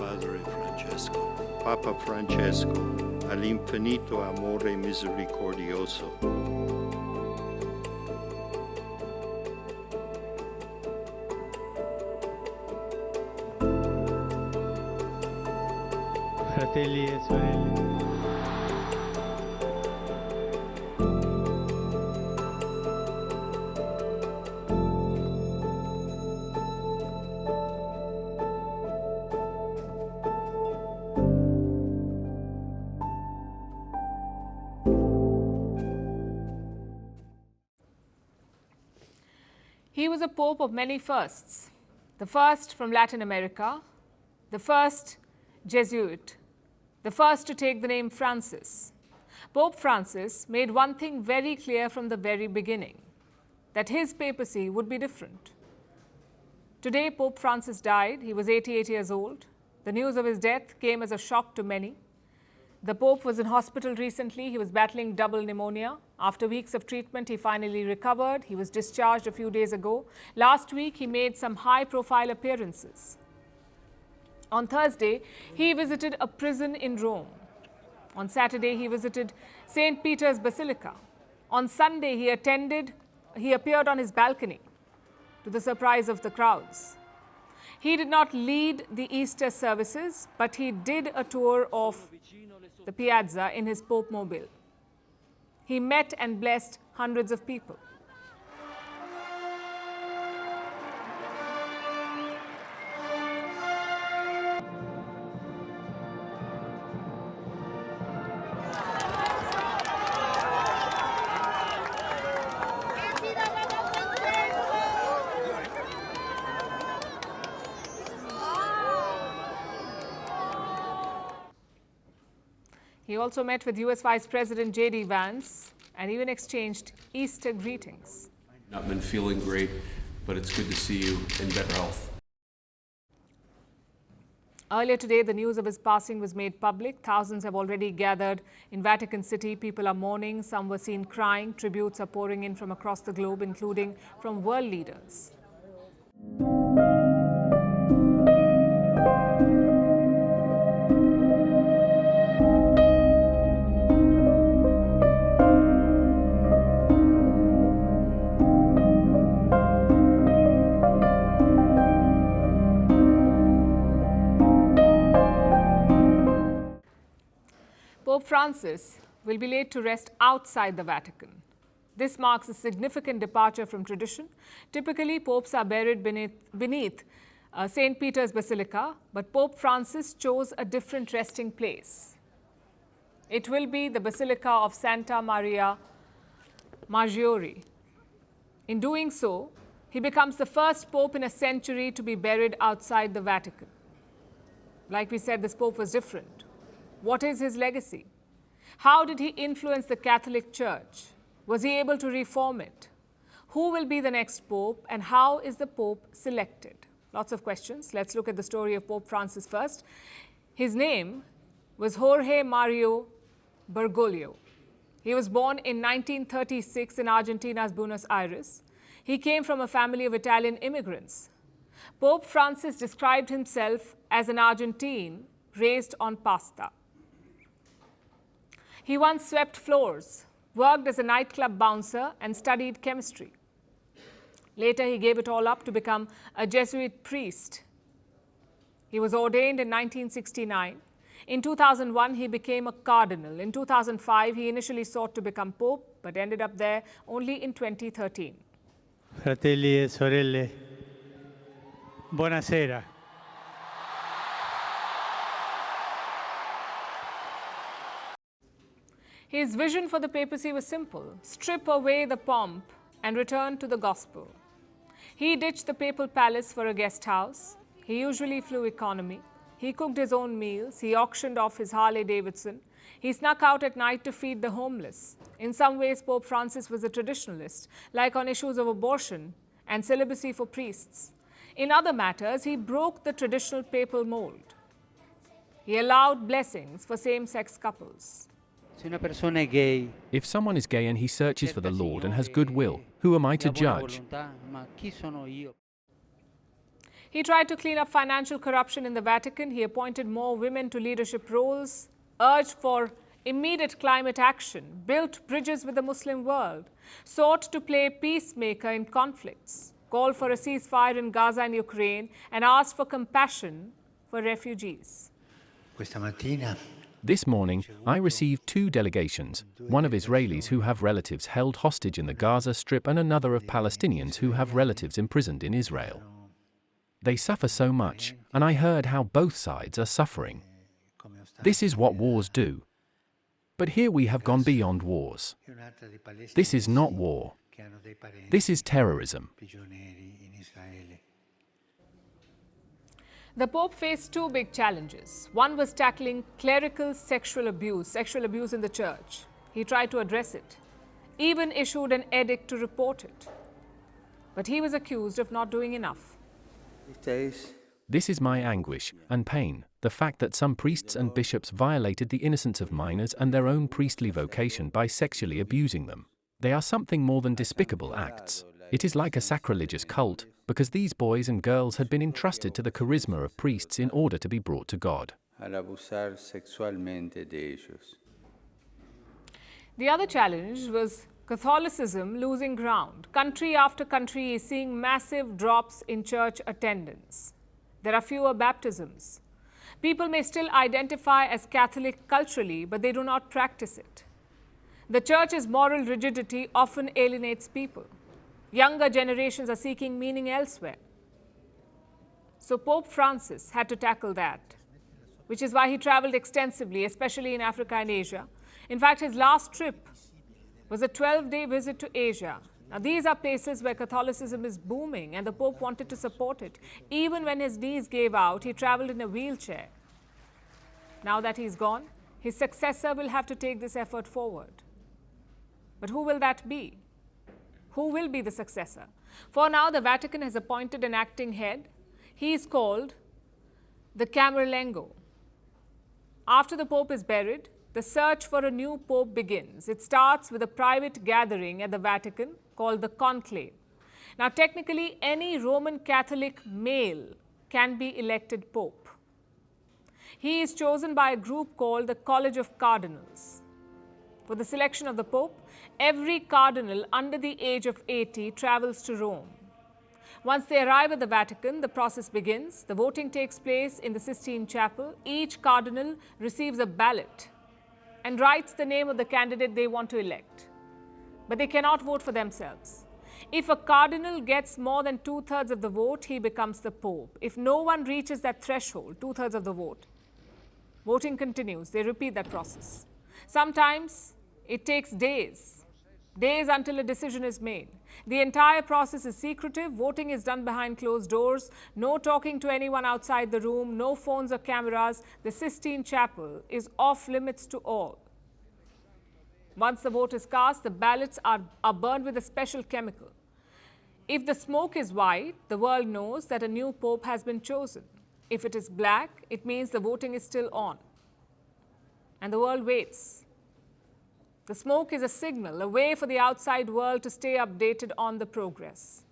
Padre Francesco. Papa Francesco, all'infinito amore misericordioso. Fratelli e sorelle. He was a pope of many firsts. The first from Latin America, the first Jesuit, the first to take the name Francis. Pope Francis made one thing very clear from the very beginning, that his papacy would be different. Today, Pope Francis died. He was 88 years old. The news of his death came as a shock to many. The Pope was in hospital recently. He was battling double pneumonia. After weeks of treatment, he finally recovered. He was discharged a few days ago. Last week, he made some high-profile appearances. On Thursday, he visited a prison in Rome. On Saturday, he visited St. Peter's Basilica. On Sunday, he appeared on his balcony, to the surprise of the crowds. He did not lead the Easter services, but he did a tour of the piazza in his Pope mobile. He met and blessed hundreds of people. He also met with US Vice President J.D. Vance and even exchanged Easter greetings. Not been feeling great, but it's good to see you in better health. Earlier today, the news of his passing was made public. Thousands have already gathered in Vatican City. People are mourning. Some were seen crying. Tributes are pouring in from across the globe, including from world leaders. Pope Francis will be laid to rest outside the Vatican. This marks a significant departure from tradition. Typically, popes are buried beneath St. Peter's Basilica, but Pope Francis chose a different resting place. It will be the Basilica of Santa Maria Maggiore. In doing so, he becomes the first pope in a century to be buried outside the Vatican. Like we said, this pope was different. What is his legacy? How did he influence the Catholic Church? Was he able to reform it? Who will be the next pope, and how is the pope selected? Lots of questions. Let's look at the story of Pope Francis first. His name was Jorge Mario Bergoglio. He was born in 1936 in Argentina's Buenos Aires. He came from a family of Italian immigrants. Pope Francis described himself as an Argentine raised on pasta. He once swept floors, worked as a nightclub bouncer, and studied chemistry. Later, he gave it all up to become a Jesuit priest. He was ordained in 1969. In 2001, he became a cardinal. In 2005, he initially sought to become pope, but ended up there only in 2013. Fratelli e sorelle, buonasera. His vision for the papacy was simple: strip away the pomp and return to the gospel. He ditched the papal palace for a guest house. He usually flew economy. He cooked his own meals. He auctioned off his Harley Davidson. He snuck out at night to feed the homeless. In some ways, Pope Francis was a traditionalist, like on issues of abortion and celibacy for priests. In other matters, he broke the traditional papal mold. He allowed blessings for same-sex couples. If someone is gay and he searches for the Lord and has goodwill, who am I to judge? He tried to clean up financial corruption in the Vatican. He appointed more women to leadership roles, urged for immediate climate action, built bridges with the Muslim world, sought to play peacemaker in conflicts, called for a ceasefire in Gaza and Ukraine, and asked for compassion for refugees. This morning, I received 2 delegations, one of Israelis who have relatives held hostage in the Gaza Strip and another of Palestinians who have relatives imprisoned in Israel. They suffer so much, and I heard how both sides are suffering. This is what wars do. But here we have gone beyond wars. This is not war. This is terrorism. The Pope faced 2 big challenges. One was tackling clerical sexual abuse in the church. He tried to address it, even issued an edict to report it. But he was accused of not doing enough. This is my anguish and pain, the fact that some priests and bishops violated the innocence of minors and their own priestly vocation by sexually abusing them. They are something more than despicable acts. It is like a sacrilegious cult, because these boys and girls had been entrusted to the charisma of priests in order to be brought to God. The other challenge was Catholicism losing ground. Country after country is seeing massive drops in church attendance. There are fewer baptisms. People may still identify as Catholic culturally, but they do not practice it. The church's moral rigidity often alienates people. Younger generations are seeking meaning elsewhere. So Pope Francis had to tackle that, which is why he traveled extensively, especially in Africa and Asia. In fact, his last trip was a 12-day visit to Asia. Now, these are places where Catholicism is booming, and the Pope wanted to support it. Even when his knees gave out, he traveled in a wheelchair. Now that he's gone, his successor will have to take this effort forward. But who will that be? Who will be the successor? For now, the Vatican has appointed an acting head. He is called the Camerlengo. After the Pope is buried, the search for a new Pope begins. It starts with a private gathering at the Vatican called the Conclave. Now, technically, any Roman Catholic male can be elected Pope. He is chosen by a group called the College of Cardinals. For the selection of the Pope, every cardinal under the age of 80 travels to Rome. Once they arrive at the Vatican, the process begins. The voting takes place in the Sistine Chapel. Each cardinal receives a ballot and writes the name of the candidate they want to elect. But they cannot vote for themselves. If a cardinal gets more than 2/3 of the vote, he becomes the Pope. If no one reaches that threshold, 2/3 of the vote, voting continues. They repeat that process. Sometimes it takes days until a decision is made. The entire process is secretive. Voting is done behind closed doors. No talking to anyone outside the room. No phones or cameras. The Sistine Chapel is off limits to all. Once the vote is cast, the ballots are burned with a special chemical. If the smoke is white, the world knows that a new Pope has been chosen. If it is black, it means the voting is still on. And the world waits. The smoke is a signal, a way for the outside world to stay updated on the progress.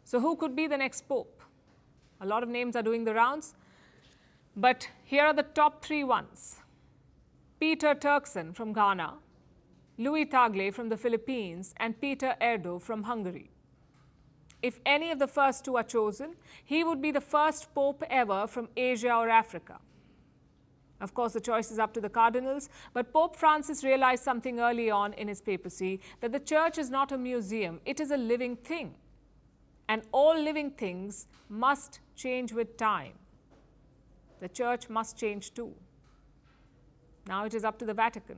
So who could be the next Pope? A lot of names are doing the rounds, but here are the top 3 ones. Peter Turkson from Ghana, Louis Tagle from the Philippines, and Peter Erdo from Hungary. If any of the first 2 are chosen, he would be the first Pope ever from Asia or Africa. Of course, the choice is up to the cardinals, but Pope Francis realized something early on in his papacy, that the church is not a museum, it is a living thing. And all living things must change with time. The church must change too. Now it is up to the Vatican.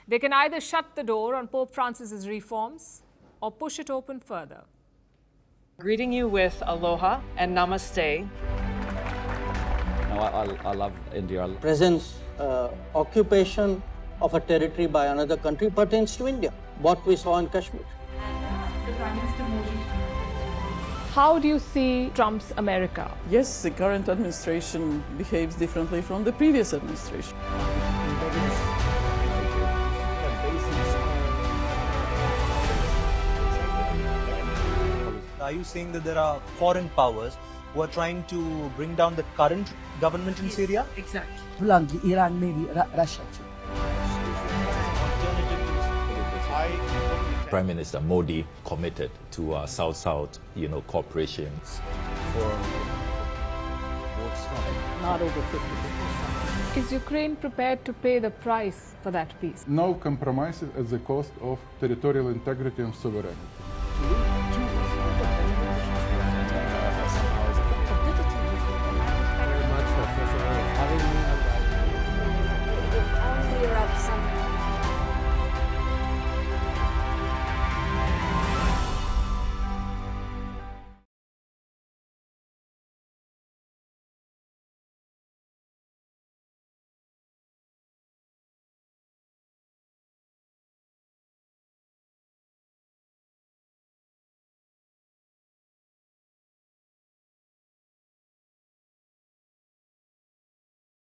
They can either shut the door on Pope Francis's reforms or push it open further. Greeting you with aloha and namaste. I love India. Presence, occupation of a territory by another country pertains to India, what we saw in Kashmir. How do you see Trump's America? Yes, the current administration behaves differently from the previous administration. Are you saying that there are foreign powers who are trying to bring down the current government in Syria? Exactly. Bluntly, Iran, maybe Russia too. Prime Minister Modi committed to South-South, cooperation. Not over 50%. Is Ukraine prepared to pay the price for that peace? No compromises at the cost of territorial integrity and sovereignty.